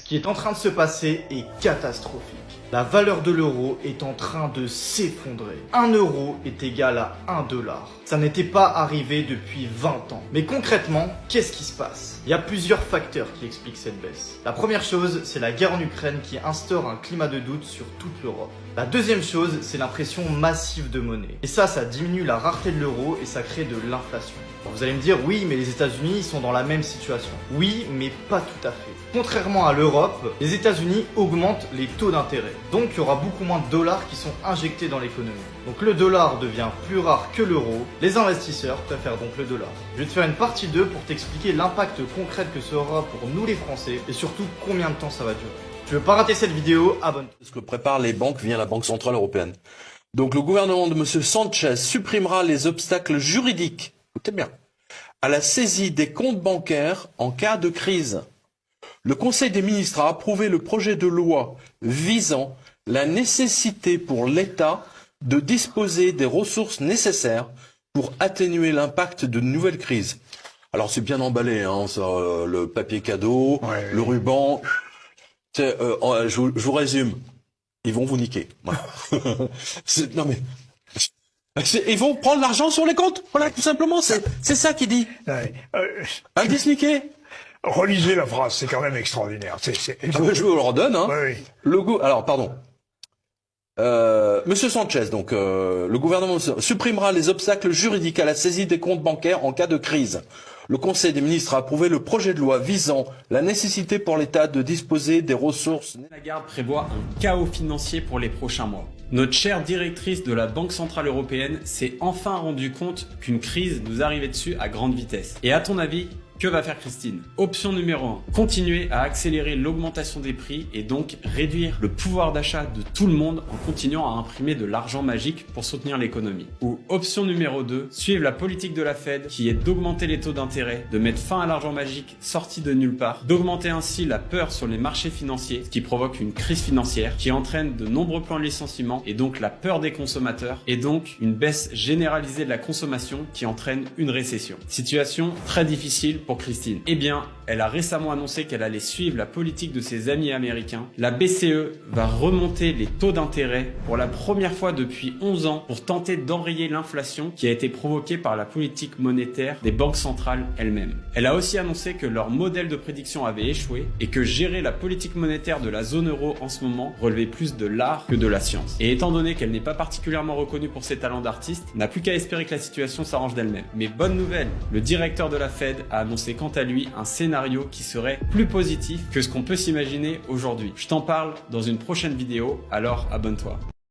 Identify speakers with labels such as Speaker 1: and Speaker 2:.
Speaker 1: qui est en train de se passer est catastrophique. La valeur de l'euro est en train de s'effondrer. 1 euro est égal à 1 dollar. Ça n'était pas arrivé depuis 20 ans. Mais concrètement, qu'est-ce qui se passe? Il y a plusieurs facteurs qui expliquent cette baisse. La première chose, c'est la guerre en Ukraine qui instaure un climat de doute sur toute l'Europe. La deuxième chose, c'est l'impression massive de monnaie. Et ça diminue la rareté de l'euro et ça crée de l'inflation. Vous allez me dire, oui, mais les États-Unis sont dans la même situation. Oui, mais pas tout à fait. Contrairement à l'Europe, les États-Unis augmentent les taux d'intérêt. Donc, il y aura beaucoup moins de dollars qui sont injectés dans l'économie. Donc, le dollar devient plus rare que l'euro. Les investisseurs préfèrent donc le dollar. Je vais te faire une partie 2 pour t'expliquer l'impact concret que ça aura pour nous les Français et surtout combien de temps ça va durer. Tu veux pas rater cette vidéo, abonne-toi.
Speaker 2: Ce que préparent les banques via la Banque Centrale Européenne. Donc, le gouvernement de M. Sanchez supprimera les obstacles juridiques, écoutez bien, à la saisie des comptes bancaires en cas de crise. Le Conseil des ministres a approuvé le projet de loi visant la nécessité pour l'État de disposer des ressources nécessaires pour atténuer l'impact de nouvelles crises. Alors c'est bien emballé, hein, ça, le papier cadeau, ouais, le ruban. Je vous résume, ils vont vous niquer. Voilà. Non mais... Ils vont prendre l'argent sur les comptes, voilà, tout simplement, c'est ça qu'il dit. Ouais. Disniqué.
Speaker 3: Relisez la phrase, c'est quand même extraordinaire.
Speaker 2: Je vous le redonne, hein. Oui, oui. Alors, pardon. Monsieur Sanchez, donc, le gouvernement supprimera les obstacles juridiques à la saisie des comptes bancaires en cas de crise. Le Conseil des ministres a approuvé le projet de loi visant la nécessité pour l'État de disposer des ressources.
Speaker 4: Lagarde prévoit un chaos financier pour les prochains mois. Notre chère directrice de la Banque Centrale Européenne s'est enfin rendu compte qu'une crise nous arrivait dessus à grande vitesse. Et à ton avis, que va faire Christine? Option numéro 1, continuer à accélérer l'augmentation des prix et donc réduire le pouvoir d'achat de tout le monde en continuant à imprimer de l'argent magique pour soutenir l'économie. Ou option numéro 2, suivre la politique de la Fed qui est d'augmenter les taux d'intérêt, de mettre fin à l'argent magique sorti de nulle part, d'augmenter ainsi la peur sur les marchés financiers, ce qui provoque une crise financière qui entraîne de nombreux plans de licenciement et donc la peur des consommateurs et donc une baisse généralisée de la consommation qui entraîne une récession. Situation très difficile pour Christine. Eh bien, elle a récemment annoncé qu'elle allait suivre la politique de ses amis américains. La BCE va remonter les taux d'intérêt pour la première fois depuis 11 ans pour tenter d'enrayer l'inflation qui a été provoquée par la politique monétaire des banques centrales elles-mêmes. Elle a aussi annoncé que leur modèle de prédiction avait échoué et que gérer la politique monétaire de la zone euro en ce moment relevait plus de l'art que de la science. Et étant donné qu'elle n'est pas particulièrement reconnue pour ses talents d'artiste, n'a plus qu'à espérer que la situation s'arrange d'elle-même. Mais bonne nouvelle, le directeur de la Fed a annoncé quant à lui un scénario qui serait plus positif que ce qu'on peut s'imaginer aujourd'hui. Je t'en parle dans une prochaine vidéo, alors abonne-toi.